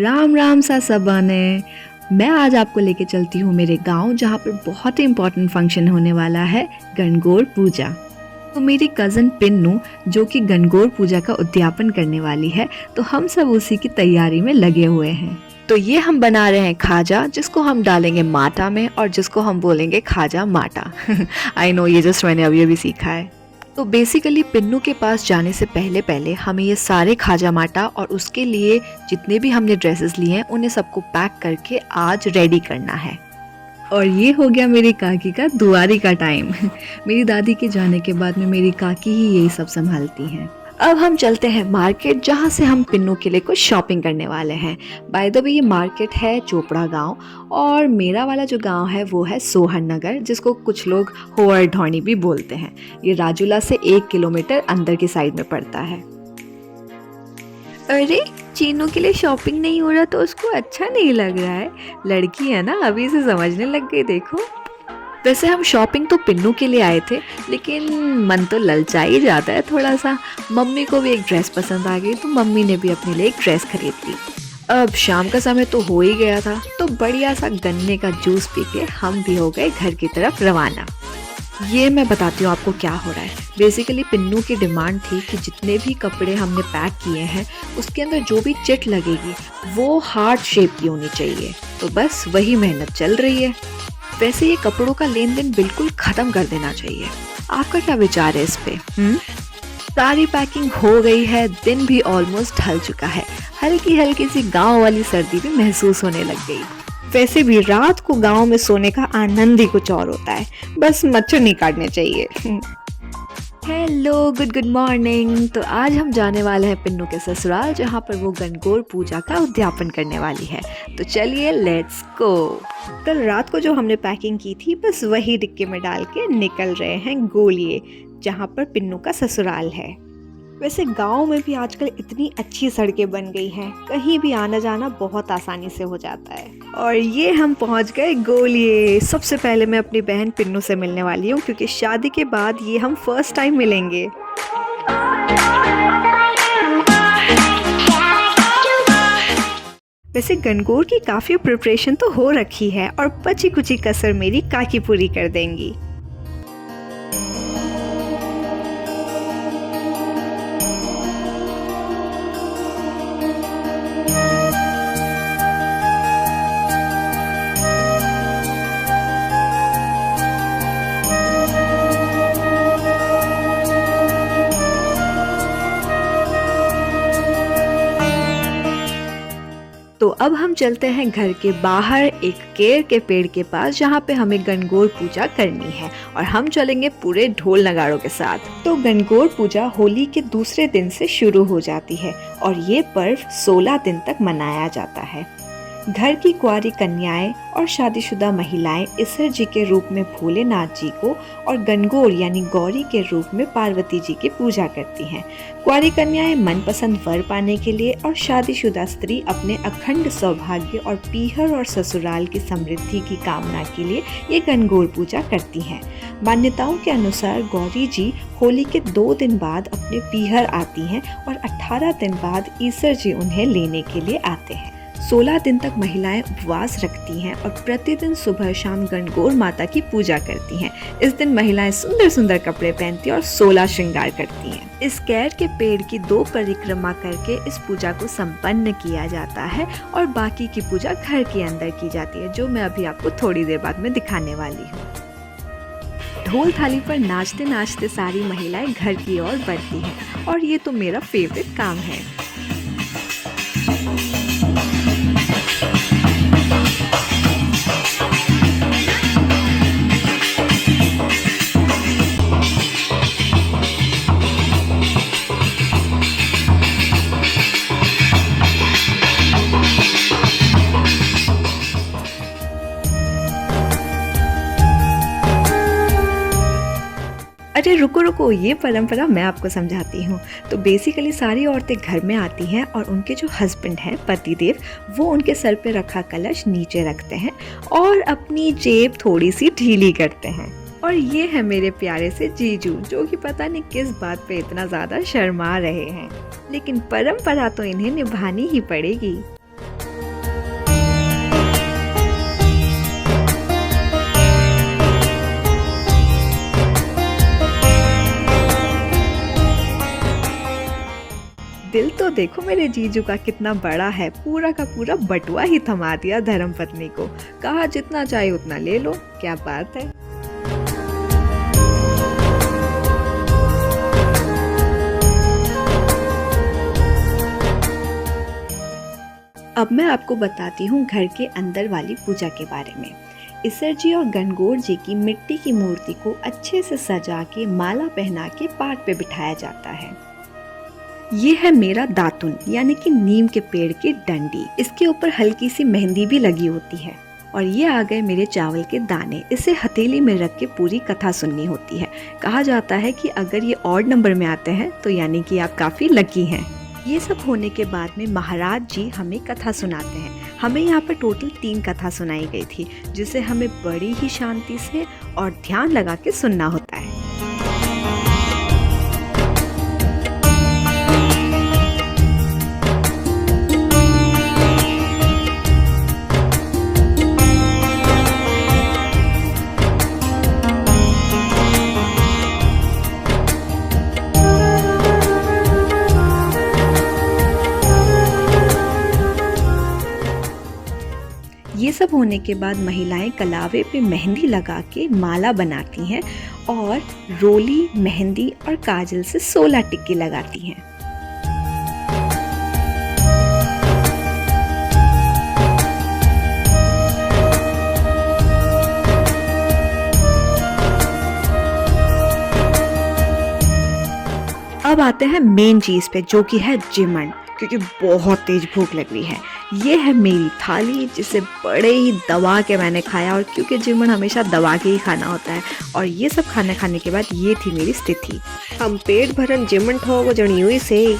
राम राम सा सबने। मैं आज आपको लेके चलती हूँ मेरे गांव, जहाँ पर बहुत ही इम्पोर्टेंट फंक्शन होने वाला है, गणगौर पूजा। तो मेरी कज़न पिन्नू जो कि गणगौर पूजा का उद्यापन करने वाली है, तो हम सब उसी की तैयारी में लगे हुए हैं। तो ये हम बना रहे हैं खाजा, जिसको हम डालेंगे माटा में और जिसको हम बोलेंगे खाजा माटा। आई नो, ये जस्ट मैंने अभी अभी सीखा है। तो बेसिकली पिन्नू के पास जाने से पहले पहले हमें ये सारे खाजा माटा और उसके लिए जितने भी हमने ड्रेसेस लिए हैं उन्हें सबको पैक करके आज रेडी करना है। और ये हो गया मेरी काकी का दुआरी का टाइम। मेरी दादी के जाने के बाद में मेरी काकी ही यही सब संभालती हैं। अब हम चलते हैं मार्केट, जहाँ से हम पिन्नू के लिए कुछ शॉपिंग करने वाले हैं। बाय द वे ये मार्केट है चोपड़ा गांव, और मेरा वाला जो गांव है वो है सोहन नगर, जिसको कुछ लोग होवर ढौनी भी बोलते हैं। ये राजूला से 1 किलोमीटर अंदर की साइड में पड़ता है। अरे, चीनू के लिए शॉपिंग नहीं हो रहा तो उसको अच्छा नहीं लग रहा है। लड़की है ना, अभी से समझने लग गई। देखो, वैसे हम शॉपिंग तो पिन्नू के लिए आए थे, लेकिन मन तो ललचा ही जाता है थोड़ा सा। मम्मी को भी एक ड्रेस पसंद आ गई, तो मम्मी ने भी अपने लिए एक ड्रेस खरीद ली। अब शाम का समय तो हो ही गया था, तो बढ़िया सा गन्ने का जूस पी के हम भी हो गए घर की तरफ रवाना। ये मैं बताती हूँ आपको क्या हो रहा है। बेसिकली पिन्नू की डिमांड थी कि जितने भी कपड़े हमने पैक किए हैं उसके अंदर जो भी चिट लगेगी वो हार्ट शेप की होनी चाहिए। तो बस वही मेहनत चल रही है। वैसे ये कपड़ों का लेन देन बिल्कुल खत्म कर देना चाहिए। आपका क्या विचार है इस पे? सारी पैकिंग हो गई है, दिन भी ऑलमोस्ट ढल चुका है। हल्की हल्की सी गांव वाली सर्दी भी महसूस होने लग गई। वैसे भी रात को गांव में सोने का आनंद ही कुछ और होता है, बस मच्छर नहीं काटने चाहिए। Hello, good morning. तो आज हम जाने वाले हैं पिन्नू के ससुराल, जहाँ पर वो गणगौर पूजा का उद्यापन करने वाली है। तो चलिए, लेट्स गो। कल रात को जो हमने पैकिंग की थी, बस वही डिक्के में डाल के निकल रहे हैं गोलिये, जहाँ पर पिन्नू का ससुराल है। वैसे गांव में भी आजकल इतनी अच्छी सड़कें बन गई हैं, कहीं भी आना जाना बहुत आसानी से हो जाता है। और ये हम पहुंच गए गोलिये। सबसे पहले मैं अपनी बहन पिन्नू से मिलने वाली हूँ, क्योंकि शादी के बाद ये हम फर्स्ट टाइम मिलेंगे। वैसे गणगौर की काफ़ी प्रिपरेशन तो हो रखी है, और बची कुची कसर मेरी काकी पूरी कर देंगी। तो अब हम चलते हैं घर के बाहर एक केर के पेड़ के पास, जहाँ पे हमें गणगौर पूजा करनी है, और हम चलेंगे पूरे ढोल नगाड़ों के साथ। तो गणगौर पूजा होली के दूसरे दिन से शुरू हो जाती है, और ये पर्व 16 दिन तक मनाया जाता है। घर की कुंवारी कन्याएं और शादीशुदा महिलाएं ईसर जी के रूप में भोलेनाथ जी को और गणगौर यानी गौरी के रूप में पार्वती जी की पूजा करती हैं। कुंवारी कन्याएं मनपसंद वर पाने के लिए और शादीशुदा स्त्री अपने अखंड सौभाग्य और पीहर और ससुराल की समृद्धि की कामना के लिए ये गणगौर पूजा करती हैं। मान्यताओं के अनुसार गौरी जी होली के 2 दिन बाद अपने पीहर आती हैं, और 18 दिन बाद ईसर जी उन्हें लेने के लिए आते हैं। 16 दिन तक महिलाएं उपवास रखती हैं और प्रतिदिन सुबह शाम गणगौर माता की पूजा करती हैं। इस दिन महिलाएं सुंदर सुंदर कपड़े पहनती हैं और 16 श्रृंगार करती हैं। इस कैर के पेड़ की 2 परिक्रमा करके इस पूजा को संपन्न किया जाता है, और बाकी की पूजा घर के अंदर की जाती है, जो मैं अभी आपको थोड़ी देर बाद में दिखाने वाली हूँ। ढोल थाली पर नाचते नाचते सारी महिलाएं घर की ओर बढ़ती हैं, और ये तो मेरा फेवरेट काम है। अरे रुको रुको, ये परंपरा मैं आपको समझाती हूँ। तो बेसिकली सारी औरतें घर में आती हैं, और उनके जो हस्बैंड हैं पतिदेव, वो उनके सर पे रखा कलश नीचे रखते हैं और अपनी जेब थोड़ी सी ढीली करते हैं। और ये है मेरे प्यारे से जीजू, जो कि पता नहीं किस बात पे इतना ज़्यादा शर्मा रहे हैं, लेकिन परंपरा तो इन्हें निभानी ही पड़ेगी। देखो मेरे जीजू का कितना बड़ा है, पूरा का पूरा बटुआ ही थमा दिया धर्मपत्नी को। कहा जितना चाहे उतना ले लो, क्या बात है। अब मैं आपको बताती हूँ घर के अंदर वाली पूजा के बारे में। ईसर जी और गणगौर जी की मिट्टी की मूर्ति को अच्छे से सजा के माला पहना के पाट पे बिठाया जाता है। ये है मेरा दातुन यानी कि नीम के पेड़ की डंडी। इसके ऊपर हल्की सी मेहंदी भी लगी होती है। और ये आ गए मेरे चावल के दाने। इसे हथेली में रख के पूरी कथा सुननी होती है। कहा जाता है कि अगर ये ऑड नंबर में आते हैं तो यानी कि आप काफ़ी लकी हैं। ये सब होने के बाद में महाराज जी हमें कथा सुनाते हैं। हमें यहाँ पर टोटल 3 कथा सुनाई गई थी, जिसे हमें बड़ी ही शांति से और ध्यान लगा के सुनना होता है। ये सब होने के बाद महिलाएं कलावे पे मेहंदी लगा के माला बनाती हैं और रोली, मेहंदी और काजल से 16 टिक्की लगाती हैं। अब आते हैं मेन चीज पे, जो कि है जिमन, क्योंकि बहुत तेज भूख लग रही है। ये है मेरी थाली, जिसे बड़े ही दबा के मैंने खाया, और क्योंकि जिमन हमेशा दबा के ही खाना होता है। और ये सब खाना खाने के बाद ये थी मेरी स्थिति। हम पेट भरन जिमन ठोको जनी हुई से।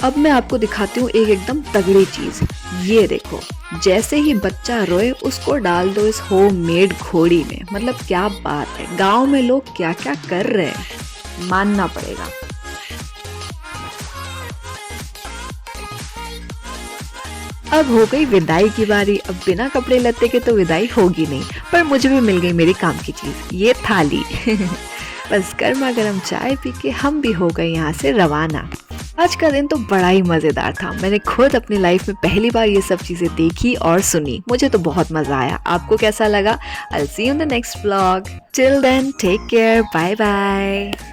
अब मैं आपको दिखाती हूँ एक एकदम तगड़ी चीज। ये देखो, जैसे ही बच्चा रोए उसको डाल दो इस होममेड घोड़ी में। मतलब क्या बात है, गाँव में लोग क्या क्या कर रहे हैं, मानना पड़ेगा। अब हो गई विदाई की बारी। अब बिना कपड़े लत्ते के तो विदाई होगी नहीं, पर मुझे भी मिल गई मेरी काम की चीज, ये थाली। बस गर्मा गर्म चाय पी के हम भी हो गए यहाँ से रवाना। आज का दिन तो बड़ा ही मजेदार था। मैंने खुद अपनी लाइफ में पहली बार ये सब चीजें देखी और सुनी। मुझे तो बहुत मजा आया। आपको कैसा लगा? I'll see you in the next vlog. Till then, take care. Bye bye.